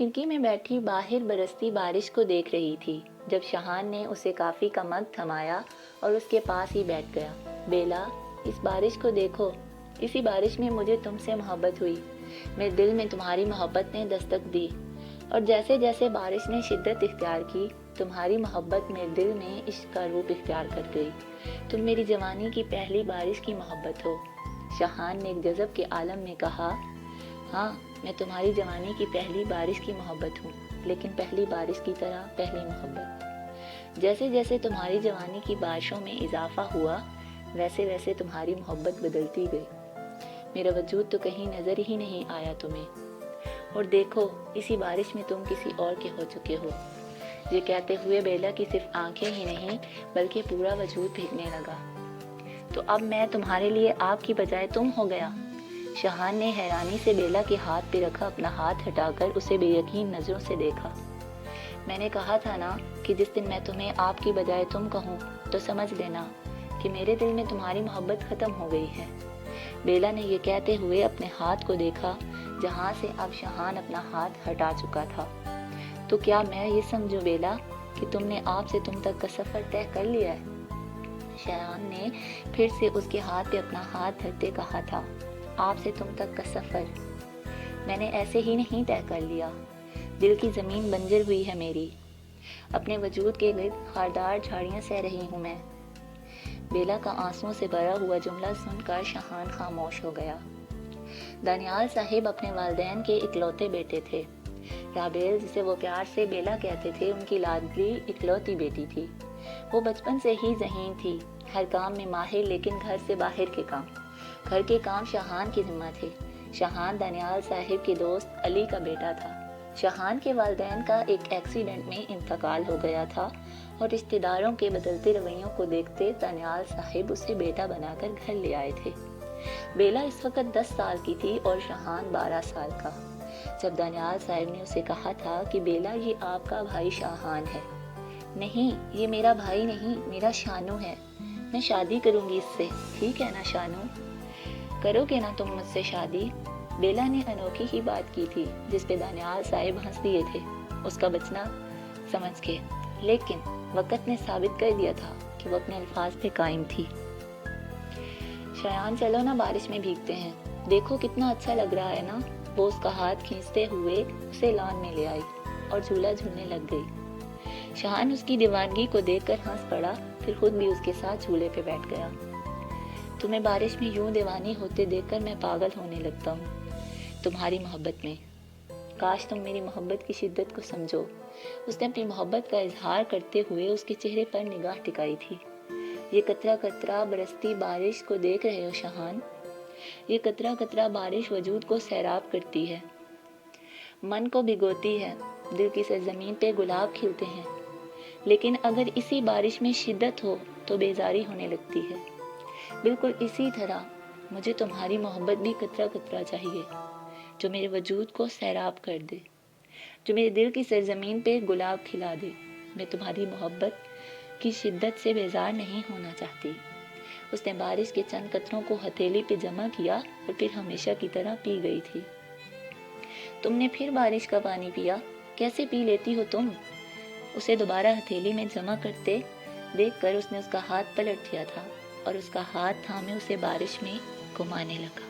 کھڑکی میں بیٹھی باہر برستی بارش کو دیکھ رہی تھی جب شاہان نے اسے کافی کا مگ تھمایا اور اس کے پاس ہی بیٹھ گیا۔ بیلا، اس بارش کو دیکھو، اسی بارش میں مجھے تم سے محبت ہوئی، میرے دل میں تمہاری محبت نے دستک دی، اور جیسے جیسے بارش نے شدت اختیار کی تمہاری محبت میرے دل میں عشق کا روپ اختیار کر گئی۔ تم میری جوانی کی پہلی بارش کی محبت ہو۔ شاہان نے ایک جذب کے عالم میں کہا، ہاں میں تمہاری جوانی کی پہلی بارش کی محبت ہوں، لیکن پہلی بارش کی طرح پہلی محبت۔ جیسے جیسے تمہاری جوانی کی بارشوں میں اضافہ ہوا ویسے ویسے تمہاری محبت بدلتی گئی۔ میرا وجود تو کہیں نظر ہی نہیں آیا تمہیں، اور دیکھو اسی بارش میں تم کسی اور کے ہو چکے ہو۔ یہ کہتے ہوئے بیلا کی صرف آنکھیں ہی نہیں بلکہ پورا وجود بھیگنے لگا۔ تو اب میں تمہارے لیے آپ کی بجائے تم ہو گیا؟ شاہان نے حیرانی سے بیلا کے ہاتھ پہ رکھا اپنا ہاتھ ہٹا کر اسے بے یقین نظروں سے دیکھا۔ میں نے کہا تھا نا کہ جس دن میں تمہیں آپ کی بجائے تم کہوں تو سمجھ لینا کہ میرے دل میں تمہاری محبت ختم ہو گئی ہے۔ بیلا نے یہ کہتے ہوئے اپنے ہاتھ کو دیکھا جہاں سے اب شاہان اپنا ہاتھ ہٹا چکا تھا۔ تو کیا میں یہ سمجھوں بیلا کہ تم نے آپ سے تم تک کا سفر طے کر لیا ہے؟ شاہان نے پھر سے اس کے ہاتھ پہ اپنا ہاتھ دھرتے کہا تھا، آپ سے تم تک کا سفر میں نے ایسے ہی نہیں طے کر لیا۔ دل کی زمین بنجر ہوئی ہے میری، اپنے وجود کے گرد خاردار جھاڑیاں سہ رہی ہوں میں۔ بیلا کا آنسوؤں سے بھرا ہوا جملہ سن کر شاہان خاموش ہو گیا۔ دانیال صاحب اپنے والدین کے اکلوتے بیٹے تھے۔ رابیل، جسے وہ پیار سے بیلا کہتے تھے، ان کی لاڈلی اکلوتی بیٹی تھی۔ وہ بچپن سے ہی ذہین تھی، ہر کام میں ماہر، لیکن گھر سے باہر کے کام شاہان کے ذمہ تھے۔ شاہان دانیال صاحب کے دوست علی کا بیٹا تھا۔ شاہان کے والدین کا ایک ایکسیڈنٹ میں انتقال ہو گیا تھا، اور رشتہ داروں کے بدلتے رویوں کو دیکھتے دانیال صاحب اسے بیٹا بنا کر گھر لے آئے تھے۔ بیلا اس وقت 10 سال کی تھی اور شاہان 12 سال کا۔ جب دانیال صاحب نے اسے کہا تھا کہ بیلا، یہ آپ کا بھائی شاہان ہے۔ نہیں، یہ میرا بھائی نہیں، میرا شانو ہے، میں شادی کروں گی اس سے، ٹھیک ہے نا شانو؟ کرو گے نا تم مجھ سے شادی؟ بیلا نے انوکھی ہی بات کی تھی جس پہ دانیال صاحب ہنس دیے تھے اس کا بچنا سمجھ کے، لیکن وقت نے ثابت کر دیا تھا کہ وہ اپنے الفاظ پہ قائم تھی۔ شایان، چلو نا بارش میں بھیگتے ہیں، دیکھو کتنا اچھا لگ رہا ہے نا؟ وہ اس کا ہاتھ کھینچتے ہوئے اسے لان میں لے آئی اور جھولا جھولنے لگ گئی۔ شاہان اس کی دیوانگی کو دیکھ کر ہنس پڑا، پھر خود بھی اس کے ساتھ جھولے پہ بیٹھ گیا۔ تمہیں بارش میں یوں دیوانی ہوتے دیکھ کر میں پاگل ہونے لگتا ہوں تمہاری محبت میں۔ کاش تم میری محبت کی شدت کو سمجھو۔ اس نے اپنی محبت کا اظہار کرتے ہوئے اس کے چہرے پر نگاہ ٹکائی تھی۔ یہ قطرہ قطرہ برستی بارش کو دیکھ رہے ہو شاہان؟ یہ قطرہ قطرہ بارش وجود کو سیراب کرتی ہے، من کو بھگوتی ہے، دل کی سرزمین پہ گلاب کھلتے ہیں، لیکن اگر اسی بارش میں شدت ہو تو بیزاری ہونے لگتی ہے۔ بالکل اسی طرح مجھے تمہاری محبت بھی قطرہ قطرہ چاہیے، جو میرے وجود کو سیراب کر دے، جو میرے دل کی سرزمین پہ گلاب کھلا دے۔ میں تمہاری محبت کی شدت سے بیزار نہیں ہونا چاہتی۔ اس نے بارش کے چند قطروں کو ہتھیلی پہ جمع کیا اور پھر ہمیشہ کی طرح پی گئی تھی۔ تم نے پھر بارش کا پانی پیا؟ کیسے پی لیتی ہو تم؟ اسے دوبارہ ہتھیلی میں جمع کرتے دیکھ کر اس نے اس کا ہاتھ پلٹ دیا تھا اور اس کا ہاتھ تھامے اسے بارش میں گھمانے لگا۔